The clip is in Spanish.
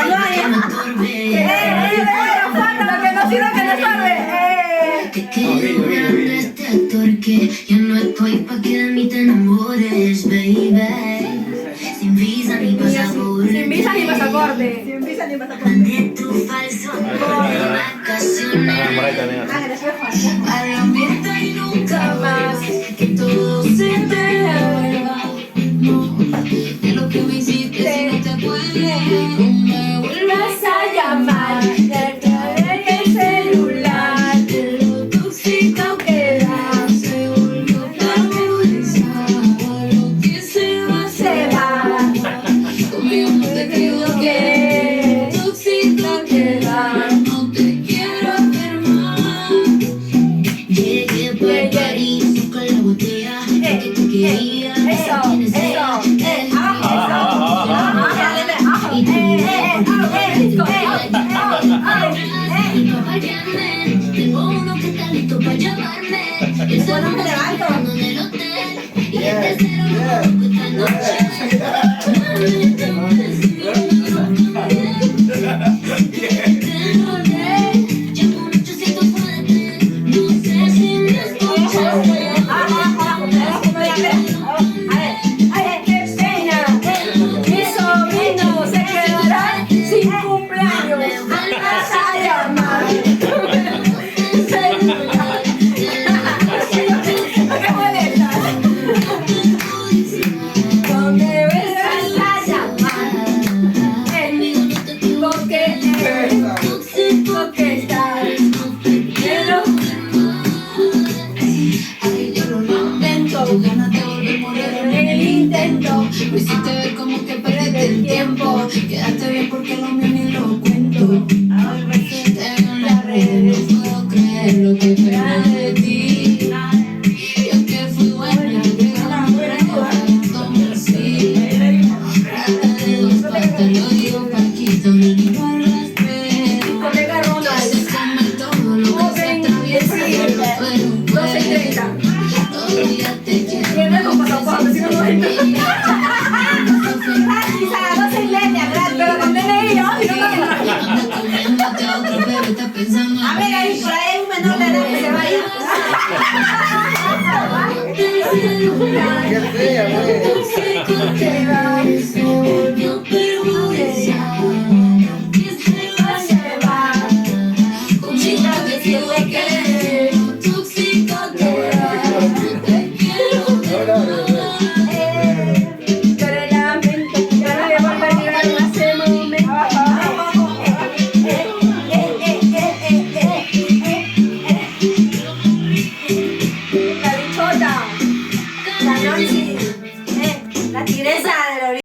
no hay. Falta que no sirve, que no estorbe. Te quedo grande este actor que yo no estoy pa' que de mí te enamores, baby. Sin visa ni pasaporte. Sin visa ni pasaporte. Sin visa ni pasaporte. Mandé tu falso amor de vacaciones al ambiente y nunca más que todo se te vuelva. De lo que me hiciste si no te puedes, no me vuelvas a llamar. Ya trae el celular, de lo tóxico que da, se volvió pobreza. Lo que se va, se va. Conmigo no te equivoqué, tóxico que da, no te quiero ver más. Llegué por París con la botella que te quería. Tengo uno que está listo para llamarme. El salón me levanto en el hotel y el tercero lo conozco esta noche. Tengo que decirlo, te enrolé. Llevo un 800 FDT. No sé si me escuchas. Qué pena. Mi sobrino se quedará sin cumpleaños. Vas a llamar. ¿Qué molesta? ¿Dónde ves a llamar? Porque eres tóxico que estás. Quiero ganas de volver a morir en el intento. Me hiciste ver como que perdiste el tiempo. Quedaste bien porque lo mío ni lo cuento. Te veo en las redes, no puedo creer lo que esperan de ti. Yo que fui buena, que ganándome así. Trata de dos partes, lo digo Paquito, no ni por respeto. Haces comer todo lo que se atraviesa, pero todavía te quiero. Tiene con pasaporte, si no lo ves. Gratis a las 12:30, pero con DNI, ¿no? Si no, a ver, ahí por ahí hay un menor de edad que se vaya. Qué fea, güey. Se volvió perjudicia. Que se va, se va. Conmigo no te equivoqué. Tóxico que da. Te quiero ver más. Pero lamento, ya no le voy a perder en ese momento. La bichota, la Nancy, la tigresa.